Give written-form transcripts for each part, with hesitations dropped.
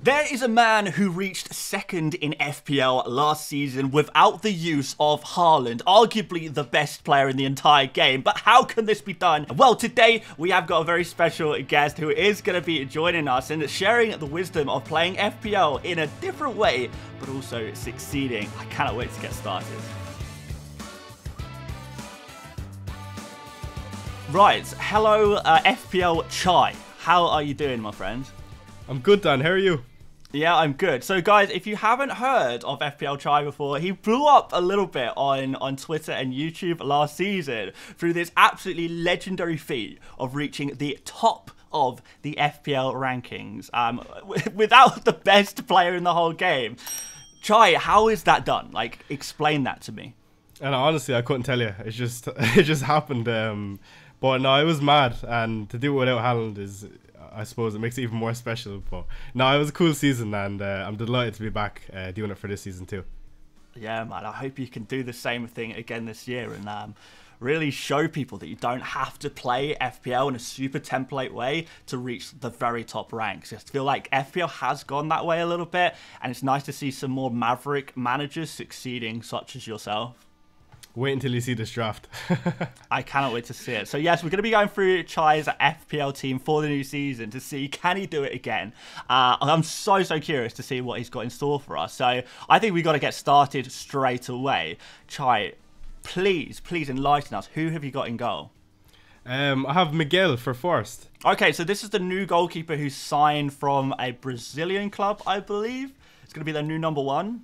There is a man who reached second in FPL last season without the use of Haaland, arguably the best player in the entire game. But how can this be done? Well, today we have got a very special guest who is going to be joining us and sharing the wisdom of playing FPL in a different way, but also succeeding. I cannot wait to get started. Right, hello FPL Chai. How are you doing, my friend? I'm good, Dan. How are you? Yeah, I'm good. So, guys, if you haven't heard of FPL Chai before, he blew up a little bit on Twitter and YouTube last season through this absolutely legendary feat of reaching the top of the FPL rankings without the best player in the whole game. Chai, how is that done? Like, explain that to me. And honestly, I couldn't tell you. It just happened. But no, I was mad, and to do it without Haaland is, I suppose, it makes it even more special. But no, it was a cool season, and I'm delighted to be back doing it for this season too. Yeah, man. I hope you can do the same thing again this year and really show people that you don't have to play FPL in a super template way to reach the very top ranks. I just feel like FPL has gone that way a little bit, and it's nice to see some more Maverick managers succeeding, such as yourself. Wait until you see this draft. I cannot wait to see it. So yes, we're going to be going through Chai's FPL team for the new season to see, can he do it again? I'm so curious to see what he's got in store for us. So I think we got to get started straight away. Chai, please enlighten us. Who have you got in goal? I have Miguel for Forest. Okay, so this is the new goalkeeper who signed from a Brazilian club, I believe. It's going to be their new #1.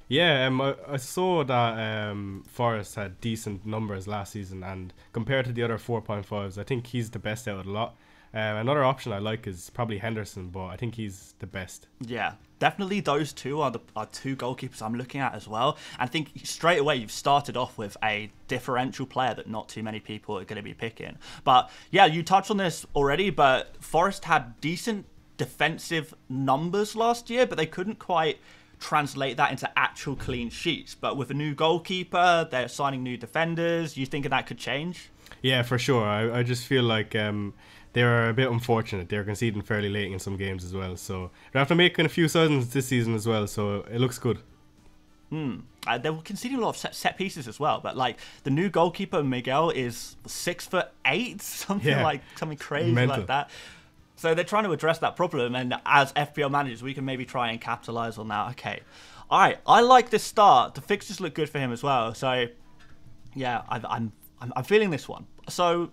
Yeah, I saw that Forest had decent numbers last season, and compared to the other 4.5s, I think he's the best out of the lot. Another option I like is probably Henderson, but I think he's the best. Yeah, definitely those two are two goalkeepers I'm looking at as well. And I think straight away you've started off with a differential player that not too many people are going to be picking. But yeah, you touched on this already, but Forest had decent defensive numbers last year, but they couldn't quite translate that into actual clean sheets. But with a new goalkeeper, they're signing new defenders. You thinking that could change? Yeah, for sure. I just feel like they're a bit unfortunate. They're conceding fairly late in some games as well. So they're after making a few signings this season as well. So it looks good. They were conceding a lot of set pieces as well. But like the new goalkeeper Miguel is 6'8", something crazy mental. like that. So they're trying to address that problem, and as FPL managers, we can maybe try and capitalize on that. Okay, all right. I like this start. The fixtures look good for him as well. So yeah, I'm feeling this one. So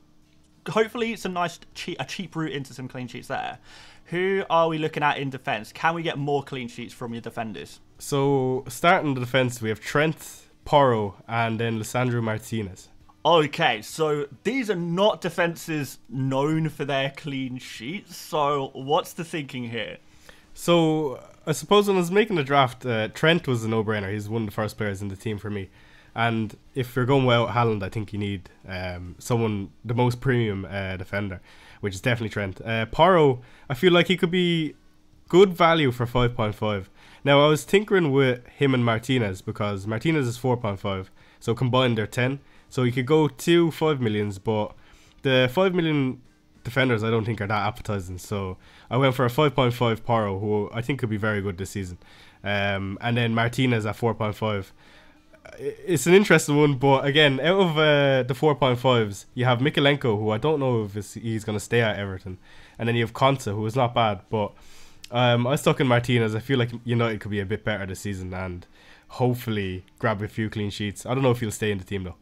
hopefully it's a cheap route into some clean sheets there. Who are we looking at in defense? Can we get more clean sheets from your defenders? So starting the defense, we have Trent, Porro, and then Lisandro Martinez. Okay, so these are not defenses known for their clean sheets. So what's the thinking here? So I suppose when I was making the draft, Trent was a no-brainer. He's one of the first players in the team for me. And if you're going well with Haaland, I think you need someone, the most premium defender, which is definitely Trent. Porro, I feel like he could be good value for 5.5. Now, I was tinkering with him and Martinez because Martinez is 4.5. So combined, they're 10. So you could go 2 5 millions, but the 5 million defenders I don't think are that appetizing. So I went for a 5.5 Porro, who I think could be very good this season. And then Martinez at 4.5. It's an interesting one, but again, out of the 4.5s, you have Mikalenko, who I don't know if he's going to stay at Everton. And then you have Konsa, who is not bad, but I stuck in Martinez. I feel like United could be a bit better this season and hopefully grab a few clean sheets. I don't know if he'll stay in the team though.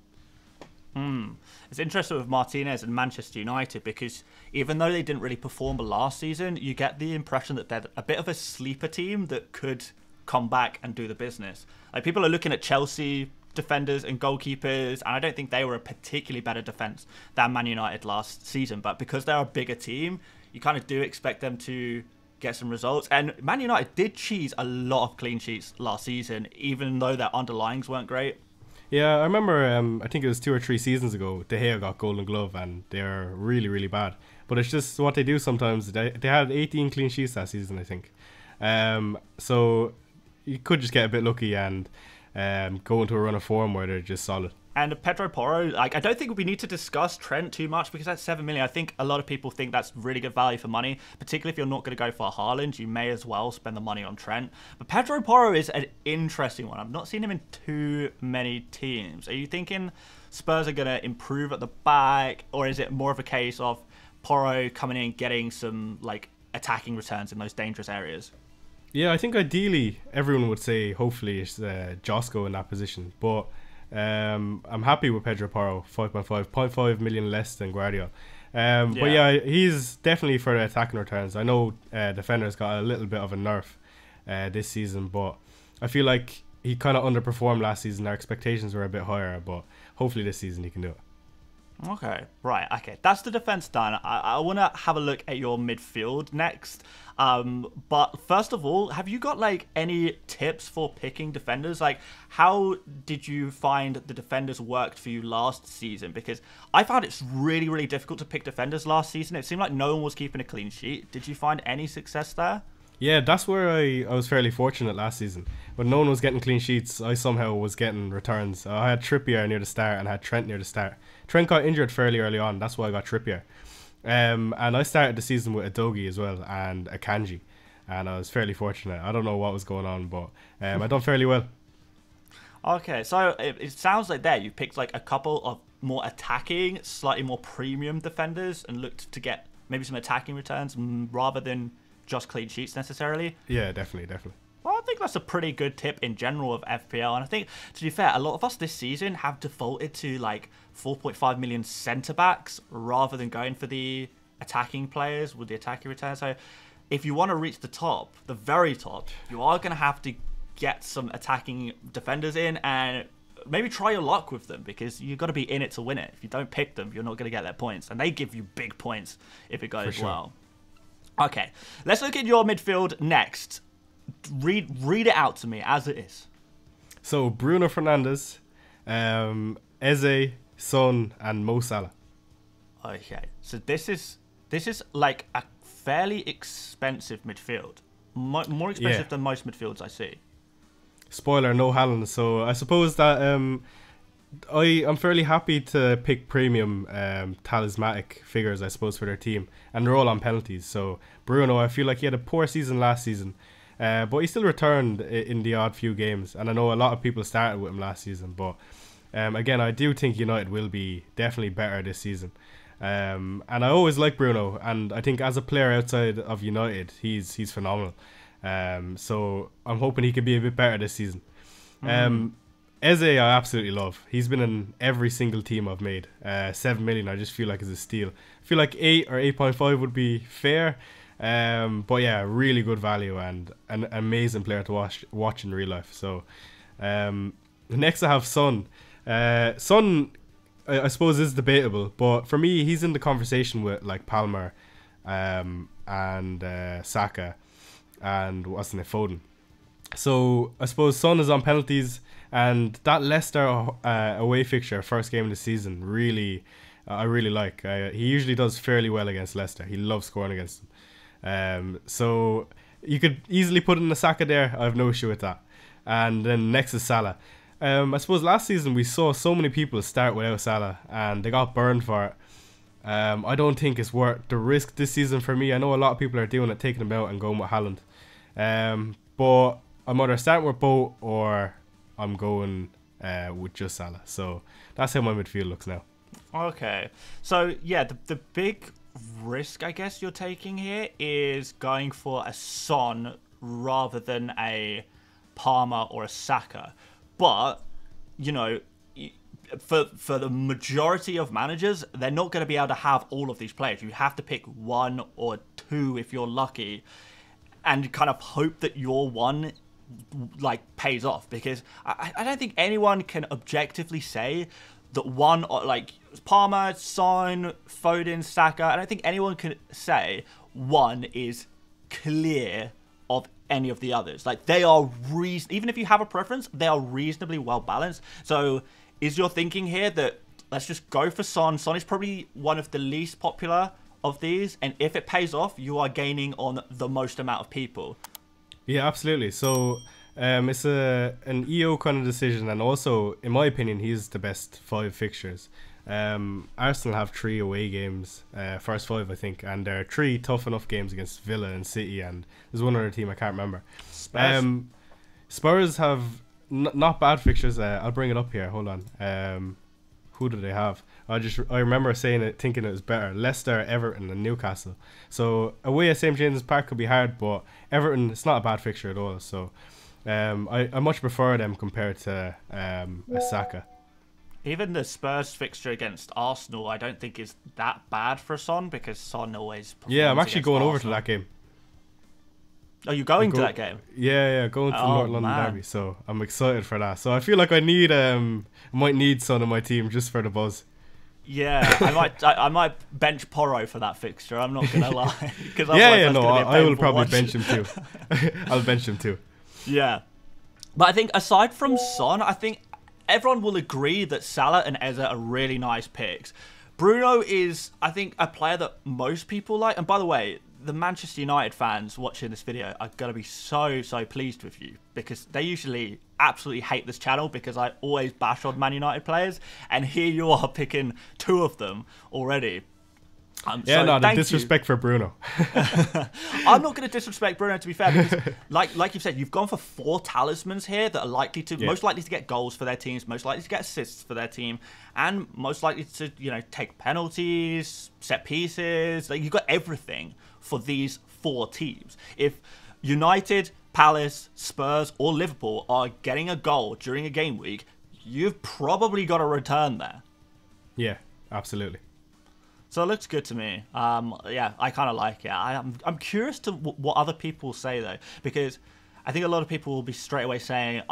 It's interesting with Martinez and Manchester United because even though they didn't really perform last season, you get the impression that they're a bit of a sleeper team that could come back and do the business. Like people are looking at Chelsea defenders and goalkeepers, and I don't think they were a particularly better defense than Man United last season. But because they're a bigger team, you kind of do expect them to get some results. And Man United did cheese a lot of clean sheets last season, even though their underlyings weren't great. Yeah, I remember, I think it was 2 or 3 seasons ago, De Gea got Golden Glove and they're really bad. But it's just what they do sometimes. They had 18 clean sheets that season, I think. So you could just get a bit lucky and go into a run of form where they're just solid. And Pedro Porro, like, I don't think we need to discuss Trent too much because that's 7 million. I think a lot of people think that's really good value for money, particularly if you're not going to go for Haaland. You may as well spend the money on Trent. But Pedro Porro is an interesting one. I've not seen him in too many teams. Are you thinking Spurs are going to improve at the back, or is it more of a case of Porro coming in, getting some like attacking returns in those dangerous areas? Yeah, I think ideally everyone would say hopefully it's Josco in that position, but I'm happy with Pedro Porro, 5.5, 0.5 million less than Guardiola. But yeah, he's definitely for the attacking returns. I know defenders got a little bit of a nerf this season, but I feel like he kind of underperformed last season. Our expectations were a bit higher, but hopefully this season he can do it. Okay, right, okay. That's the defense done. I want to have a look at your midfield next. But first of all, have you got like any tips for picking defenders? Like, how did you find the defenders worked for you last season? Because I found it's really, really difficult to pick defenders last season. It seemed like no one was keeping a clean sheet. Did you find any success there? Yeah, that's where I was fairly fortunate last season. When no one was getting clean sheets, I somehow was getting returns. I had Trippier near the start and I had Trent near the start. Trent got injured fairly early on, that's why I got Trippier. And I started the season with a Dogi as well and a Kanji. And I was fairly fortunate. I don't know what was going on, but I done fairly well. Okay, so it sounds like there you picked like a couple of more attacking, slightly more premium defenders and looked to get maybe some attacking returns rather than just clean sheets necessarily. Yeah, definitely. Well, I think that's a pretty good tip in general of FPL. And I think, to be fair, a lot of us this season have defaulted to like 4.5 million centre-backs rather than going for the attacking players with the attacking return. So if you want to reach the top, the very top, you are going to have to get some attacking defenders in and maybe try your luck with them because you've got to be in it to win it. If you don't pick them, you're not going to get their points. And they give you big points if it goes well. Okay, let's look at your midfield next. Read it out to me as it is. So Bruno Fernandes, Eze, Son, and Mo Salah. Okay, so this is like a fairly expensive midfield, more expensive than most midfields I see. Spoiler: no Haaland. So I suppose that I'm fairly happy to pick premium talismanic figures, I suppose, for their team, and they're all on penalties. So Bruno, I feel like he had a poor season last season, but he still returned in the odd few games, and I know a lot of people started with him last season, but again, I do think United will be definitely better this season, and I always like Bruno, and I think as a player outside of United, he's phenomenal. So I'm hoping he can be a bit better this season. Eze, I absolutely love. He's been in every single team I've made. 7 million, I just feel like is a steal. I feel like 8 or 8.5 would be fair. But yeah, really good value and an amazing player to watch in real life. So next I have Son. Son, I suppose, is debatable, but for me, he's in the conversation with like Palmer and Saka and what's in it, Foden. So I suppose Son is on penalties. And that Leicester away fixture, first game of the season, really, I really like. He usually does fairly well against Leicester. He loves scoring against them. So you could easily put in the Saka there. I have no issue with that. And then next is Salah. I suppose last season we saw so many people start without Salah and they got burned for it. I don't think it's worth the risk this season for me. I know a lot of people are doing it, taking him out and going with Haaland. But I'm either starting with both or I'm going with just Salah. So that's how my midfield looks now. Okay. So, yeah, the big risk, I guess, you're taking here is going for a Son rather than a Palmer or a Saka. But, you know, for the majority of managers, they're not going to be able to have all of these players. You have to pick one or two if you're lucky and kind of hope that your one like pays off, because I don't think anyone can objectively say that one, like Palmer, Son, Foden, Saka, I don't think anyone can say one is clear of any of the others. Like they are even if you have a preference, they are reasonably well balanced. So is your thinking here that let's just go for Son? Son is probably one of the least popular of these, and if it pays off, you are gaining on the most amount of people. Yeah, absolutely. So It's an EO kind of decision, and also, in my opinion, he's the best 5 fixtures. Arsenal have 3 away games, first 5 I think, and there are 3 tough enough games against Villa and City, and there's one other team I can't remember. Spurs have not bad fixtures. I'll bring it up here. Hold on. Who do they have? I remember thinking it was better. Leicester, Everton, and Newcastle. So away at St James's Park could be hard, but Everton, it's not a bad fixture at all. So I much prefer them compared to a Saka. Even the Spurs fixture against Arsenal, I don't think is that bad for Son, because Son always performs. Yeah, I'm actually going Arsenal. over to that game. Are you going to that game? Yeah, going to the North London Derby, so I'm excited for that. So I feel like I might need Son on my team just for the buzz. Yeah, I might bench Porro for that fixture. I'm not gonna lie. I will probably bench him too. I'll bench him too. Yeah, but I think aside from Son, I think everyone will agree that Salah and Eze are really nice picks. Bruno is, I think, a player that most people like. And by the way, the Manchester United fans watching this video are going to be so pleased with you, because they usually absolutely hate this channel because I always bash on Man United players. And here you are picking 2 of them already. The disrespect for Bruno. I'm not going to disrespect Bruno, to be fair, because like you've said, you've gone for 4 talismans here that are most likely to get goals for their teams, most likely to get assists for their team, and most likely to take penalties, set pieces. Like, you've got everything for these 4 teams. If United, Palace, Spurs, or Liverpool are getting a goal during a game week, you've probably got a return there. Yeah, absolutely. So it looks good to me. Yeah, I kind of like it. I'm curious to what other people say, though, because I think a lot of people will be straight away saying,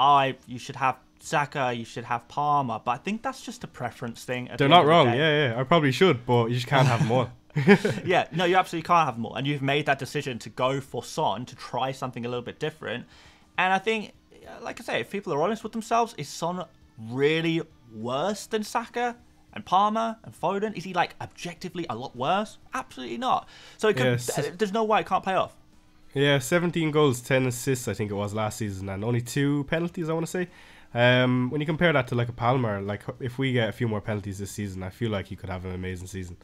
you should have Saka, you should have Palmer, but I think that's just a preference thing. They're not wrong. Yeah, I probably should, but you just can't have them all. Yeah, no, you absolutely can't have them all. And you've made that decision to go for Son, to try something a little bit different. And I think, like I say, if people are honest with themselves, is Son really worse than Saka and Palmer and Foden? Is he like objectively a lot worse? Absolutely not. So there's no way it can't pay off. Yeah, 17 goals, 10 assists I think it was last season, and only 2 penalties I want to say. When you compare that to like a Palmer, like if we get a few more penalties this season, I feel like he could have an amazing season.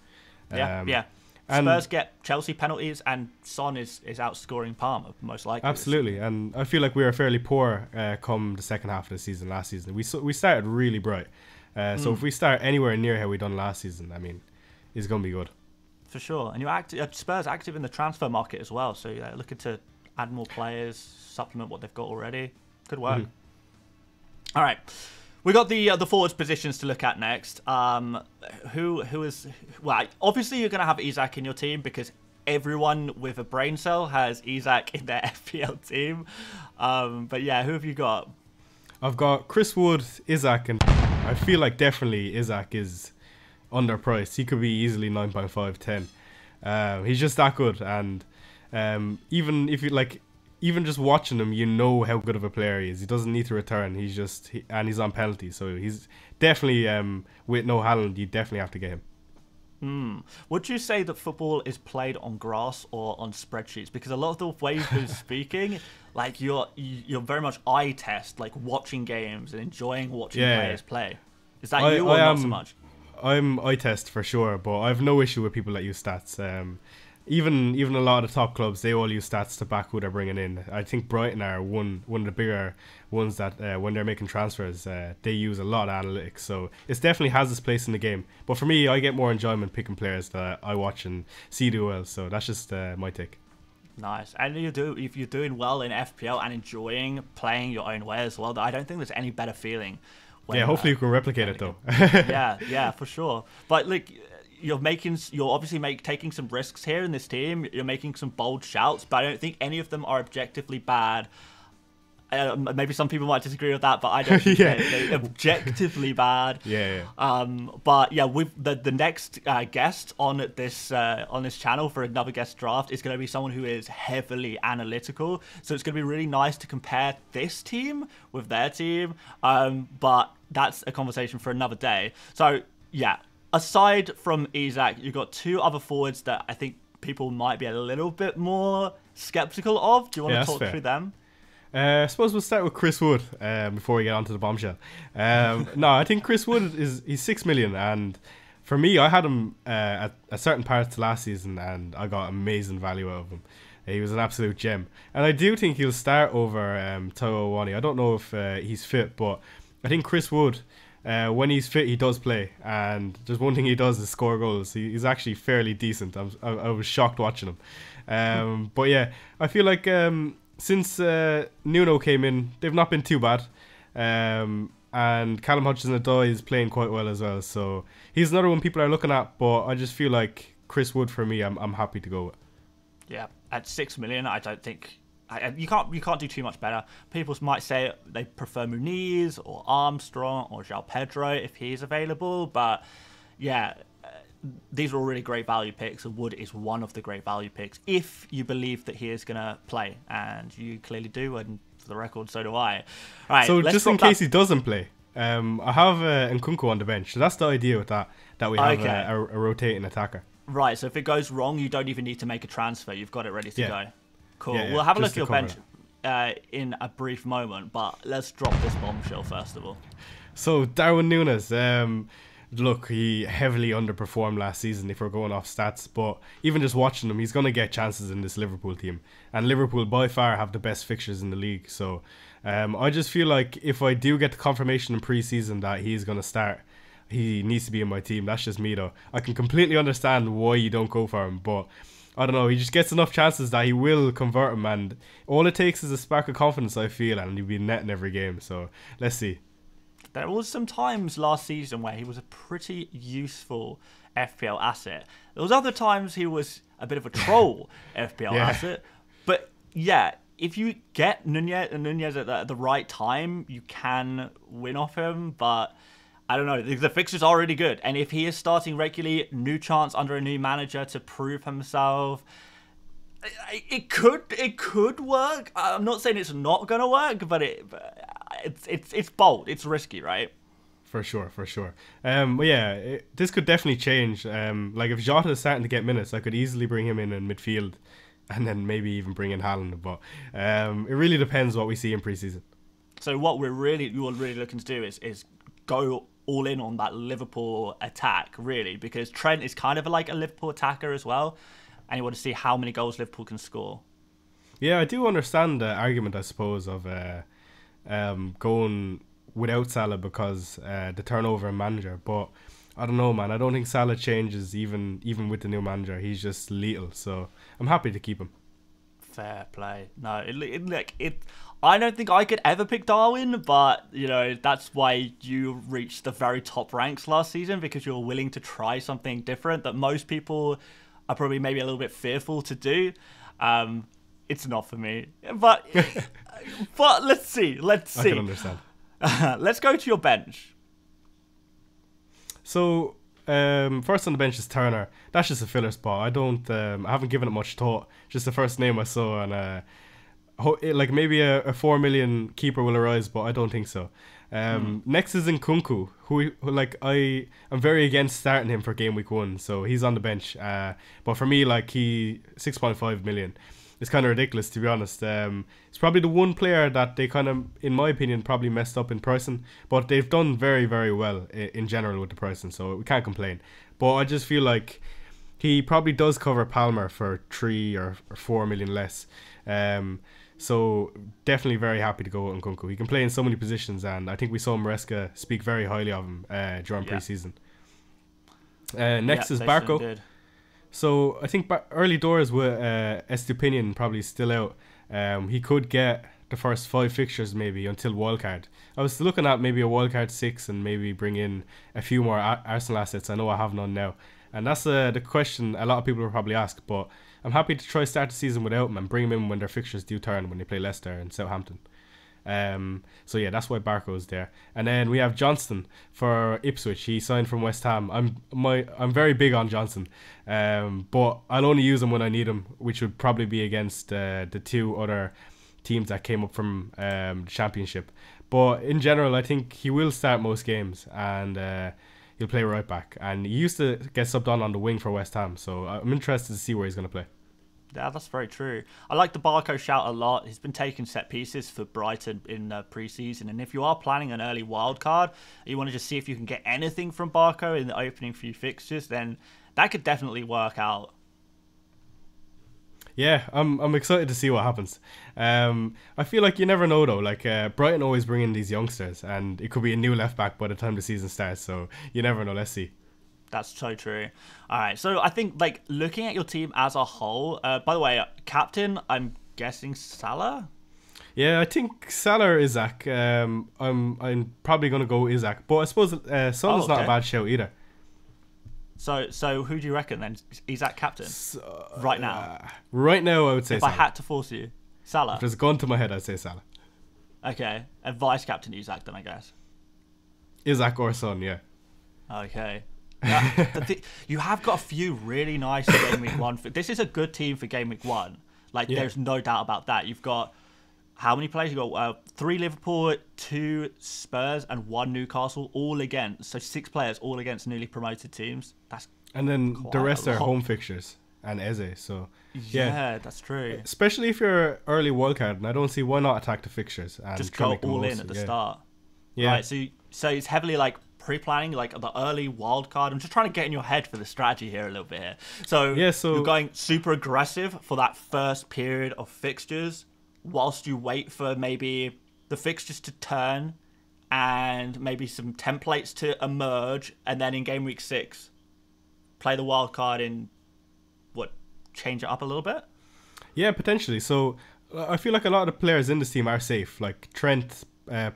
Yeah. Spurs get Chelsea penalties, and Son is outscoring Palmer most likely. Absolutely, and I feel like we were fairly poor come the second half of the season last season. We started really bright. So if we start anywhere near how we done last season, I mean, it's going to be good. For sure. And you're Spurs active in the transfer market as well, so you're looking to add more players, supplement what they've got already. Good work. All right. We got the forwards positions to look at next. Who is... Well, obviously you're going to have Isak in your team because everyone with a brain cell has Isak in their FPL team. But yeah, who have you got? I've got Chris Wood, Isak, and I feel like definitely Isak is underpriced. He could be easily 9.5, 10. He's just that good, and even if you like, even just watching him, you know how good of a player he is. He doesn't need to return. And he's on penalty, so he's definitely with no Haaland, you definitely have to get him. Would you say that football is played on grass or on spreadsheets? Because a lot of the ways you're speaking, like you're very much eye test, like watching games and enjoying watching players play. Is that you or not so much? I'm eye test for sure, but I have no issue with people that use stats. Even a lot of the top clubs, they all use stats to back who they're bringing in. I think Brighton are one of the bigger ones that when they're making transfers, they use a lot of analytics. So it definitely has its place in the game. But for me, I get more enjoyment picking players that I watch and see do well. So that's just my take. Nice. And if you're doing well in FPL and enjoying playing your own way as well, I don't think there's any better feeling. Hopefully you can replicate it though. yeah, for sure. But like, you're obviously taking some risks here in this team. You're making some bold shouts, but I don't think any of them are objectively bad. Maybe some people might disagree with that, but I don't think they're objectively bad. But yeah, with the next guest on this channel for another guest draft is going to be someone who is heavily analytical. So it's going to be really nice to compare this team with their team. But that's a conversation for another day. So yeah, aside from Isak, you've got 2 other forwards that I think people might be a little bit more skeptical of. Do you want to talk through them? I suppose we'll start with Chris Wood before we get on to the bombshell. No, I think Chris Wood he's 6 million, and for me, I had him at certain parts last season, and I got amazing value out of him. He was an absolute gem, and I do think he'll start over Taiwo Awoniyi. I don't know if he's fit, but I think Chris Wood, when he's fit, he does play, and just one thing he does is score goals. He's actually fairly decent. I was shocked watching him, but yeah, I feel like since Nuno came in, they've not been too bad. And Callum Hudson-Odoi is playing quite well as well, so he's another one people are looking at. But I just feel like Chris Wood for me, I'm happy to go with. Yeah, at 6 million, I don't think you can't do too much better. People might say they prefer Muniz or Armstrong or João Pedro if he's available, but yeah, these are all really great value picks, and Wood is one of the great value picks if you believe that he is going to play, and you clearly do, and for the record, so do I. All right, so just in case he doesn't play, I have Nkunku on the bench, so that's the idea with that we have a rotating attacker. Right, so if it goes wrong, you don't even need to make a transfer. You've got it ready to go. Cool. Yeah, we'll have a look at your bench in a brief moment, but let's drop this bombshell first of all. So Darwin Núñez, look, he heavily underperformed last season if we're going off stats, but even just watching him, he's going to get chances in this Liverpool team, and Liverpool by far have the best fixtures in the league. So I just feel like if I do get the confirmation in pre-season that he's going to start, he needs to be in my team. That's just me though. I can completely understand why you don't go for him, but I don't know, he just gets enough chances that he will convert him, and all it takes is a spark of confidence, I feel, and he'll be netting every game. So let's see. There was some times last season where he was a pretty useful FPL asset. There was other times he was a bit of a troll FPL asset. But yeah, if you get Núñez at the right time, you can win off him. But I don't know, the fixtures are really good. And if he is starting regularly, new chance under a new manager to prove himself, it could work. I'm not saying it's not going to work, but it's bold. It's risky, right? For sure. But yeah, this could definitely change. Like if Jota is starting to get minutes, I could easily bring him in midfield, and then maybe even bring in Haaland. But it really depends what we see in preseason. So what you're really looking to do is go all in on that Liverpool attack, really, because Trent is kind of like a Liverpool attacker as well, and you want to see how many goals Liverpool can score. Yeah, I do understand the argument, I suppose, of going without Salah because the turnover in manager, but I don't know, man. I don't think Salah changes even with the new manager. He's just lethal, so I'm happy to keep him. Fair play. No, I don't think I could ever pick Darwin, but you know that's why you reached the very top ranks last season, because you're willing to try something different that most people are probably maybe a little bit fearful to do. It's not for me, but let's see. I can understand. Let's go to your bench. So first on the bench is Turner. That's just a filler spot. I haven't given it much thought. Just the first name I saw, and like maybe a 4 million keeper will arise, but I don't think so. Next is Nkunku, who like I'm very against starting him for Gameweek 1, so he's on the bench. But for me, like he 6.5 million. It's kind of ridiculous, to be honest. It's probably the one player that they kind of, in my opinion, probably messed up in pricing, but they've done very, very well in general with the pricing, so we can't complain. But I just feel like he probably does cover Palmer for 3 or 4 million less. So definitely very happy to go with Nkunku. He can play in so many positions, and I think we saw Maresca speak very highly of him during pre-season. Next is Barco. So I think early doors with Estupinian probably still out. He could get the first 5 fixtures maybe until wildcard. I was looking at maybe a wildcard 6 and maybe bring in a few more Arsenal assets. I know I have none now. And that's the question a lot of people will probably ask. But I'm happy to try start the season without him and bring him in when their fixtures do turn, when they play Leicester and Southampton. So yeah, that's why Barco's there. And then we have Johnston for Ipswich. He signed from West Ham. I'm very big on Johnston, but I'll only use him when I need him, which would probably be against the 2 other teams that came up from the Championship. But in general, I think he will start most games, and he'll play right back. And he used to get subbed on the wing for West Ham, so I'm interested to see where he's going to play. Yeah, that's very true. I like the Barco shout a lot. He's been taking set pieces for Brighton in pre-season. And if you are planning an early wild card, you want to just see if you can get anything from Barco in the opening few fixtures, then that could definitely work out. Yeah, I'm excited to see what happens. I feel like you never know though. Like Brighton always bring in these youngsters, and it could be a new left back by the time the season starts. So you never know. Let's see. That's so true. All right, so I think like looking at your team as a whole. By the way, captain, I'm guessing Salah. Yeah, I think Salah or Isaac. I'm probably gonna go Isaac, but I suppose Son's not a bad shout either. So who do you reckon then? Is that captain right now? Right now, I would say if Salah. I had to force you, Salah. If there's a gun to my head, I'd say Salah. Okay, and vice captain Isaac then, I guess. Isaac or Son, yeah. Okay. You have got a few really nice Game Week 1. This is a good team for Game Week 1. Like, there's no doubt about that. You've got, how many players? You've got 3 Liverpool, 2 Spurs, and 1 Newcastle, all against. So 6 players, all against newly promoted teams. And then the rest are home fixtures and Eze. So, yeah, that's true. Especially if you're early wildcard, and I don't see why not attack the fixtures. And just go all in at the start. Yeah. Right, so it's heavily like pre-planning, like the early wild card. I'm just trying to get in your head for the strategy here a little bit here. So you're going super aggressive for that first period of fixtures, whilst you wait for maybe the fixtures to turn and maybe some templates to emerge, and then in game week 6, play the wild card in change it up a little bit. Yeah, potentially. So I feel like a lot of the players in this team are safe, like Trent,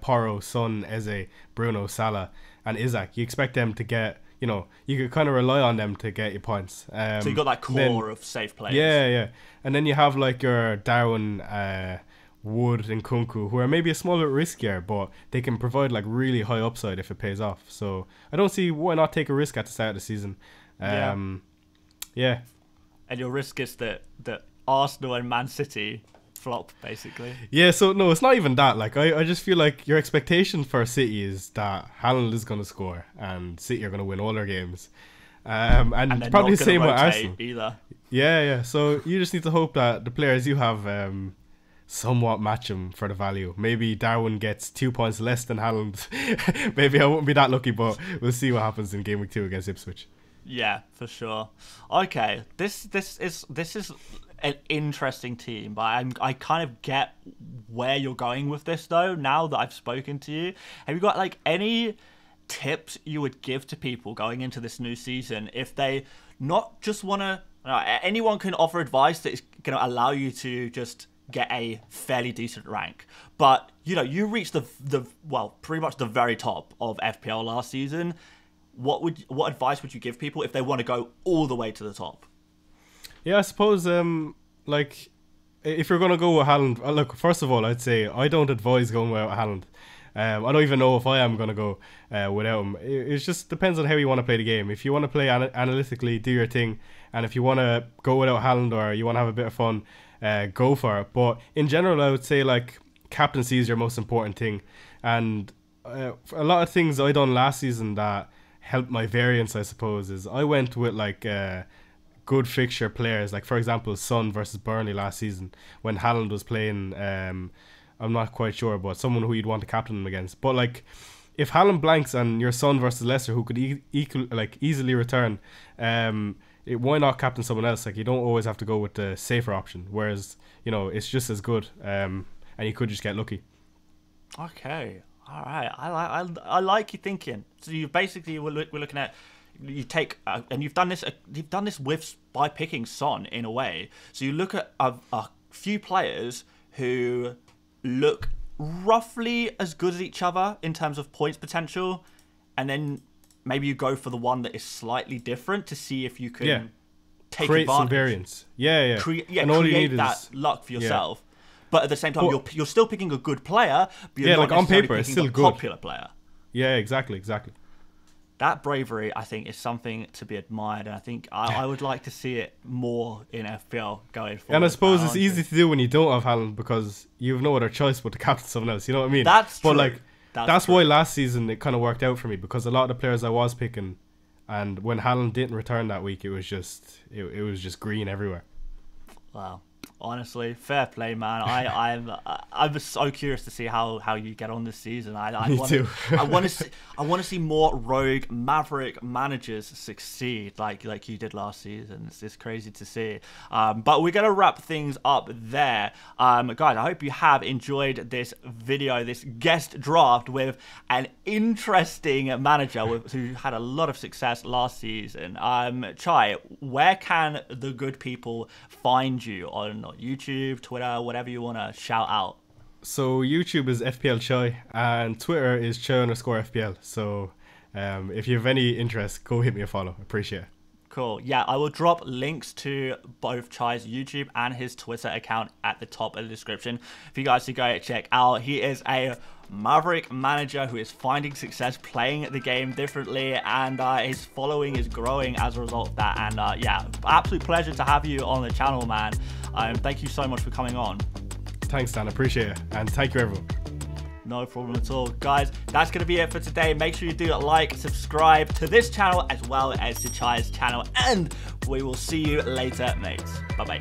Porro, Son, Eze, Bruno, Salah, and Isaac. You expect them to get, you could kind of rely on them to get you points. So you got that core of safe players. Yeah. And then you have like your Darwin, Wood, and Kunku, who are maybe a small bit riskier, but they can provide like really high upside if it pays off. So I don't see why not take a risk at the start of the season. Yeah. And your risk is that Arsenal and Man City flop, basically. Yeah, so no, it's not even that. Like I just feel like your expectation for City is that Haaland is going to score and City are going to win all their games. And probably the same with Arsenal either. Yeah. So you just need to hope that the players you have somewhat match him for the value. Maybe Darwin gets 2 points less than Haaland. Maybe I won't be that lucky, but we'll see what happens in game week 2 against Ipswich. Yeah, for sure. Okay, this is an interesting team, but I kind of get where you're going with this though. Now that I've spoken to you, have you got like any tips you would give to people going into this new season if they not just want to? Anyone can offer advice that is going to allow you to just get a fairly decent rank, but you reached the pretty much the very top of FPL last season. What advice would you give people if they want to go all the way to the top? Yeah, I suppose like if you're gonna go with Haaland, look, first of all, I'd say I don't advise going without Haaland. I don't even know if I am gonna go without him. It just depends on how you want to play the game. If you want to play analytically, do your thing, and if you want to go without Haaland or you want to have a bit of fun, go for it. But in general, I would say like captaincy is your most important thing, and a lot of things I done last season that helped my variance, I suppose, is I went with like good fixture players, like for example Son versus Burnley last season when Haaland was playing. I'm not quite sure, but someone who you'd want to captain him against. But like if Haaland blanks and your Son versus Leicester, who could easily return, why not captain someone else? Like you don't always have to go with the safer option, whereas it's just as good, and you could just get lucky. Okay. All right, I like your thinking. So you basically we're looking at you take and you've done this by picking Son in a way. So you look at a few players who look roughly as good as each other in terms of points potential, and then maybe you go for the one that is slightly different to see if you can create advantage. Some variance. Yeah. And all create that luck for yourself. But at the same time, you're still picking a good player, but you're not like on paper, picking it's still a good. Popular player. Yeah, exactly. That bravery, I think, is something to be admired, and I think I would like to see it more in FPL going forward. And I suppose it's easy to do when you don't have Haaland because you have no other choice but to captain someone else. You know what I mean? That's true. But like that's why last season it kind of worked out for me, because a lot of the players I was picking, and when Haaland didn't return that week, it was just green everywhere. Wow. Honestly, fair play, man. I'm so curious to see how you get on this season. Me too. I want to see more rogue Maverick managers succeed like you did last season. It's just crazy to see. But we're gonna wrap things up there, guys. I hope you have enjoyed this video, this guest draft with an interesting manager who had a lot of success last season. Chai, where can the good people find you on YouTube, Twitter, whatever you want to shout out? So YouTube is FPL Chai and Twitter is Chai_FPL. So if you have any interest, go hit me a follow. Appreciate it. Cool. Yeah, I will drop links to both Chai's YouTube and his Twitter account at the top of the description for you guys to go check out. He is a Maverick manager who is finding success playing the game differently, and his following is growing as a result of that. And yeah, absolute pleasure to have you on the channel, man. Thank you so much for coming on. Thanks, Dan. Appreciate it. And thank you, everyone. No problem at all. Guys, that's going to be it for today. Make sure you do like, subscribe to this channel as well as to Chai's channel, and we will see you later, mates. Bye-bye.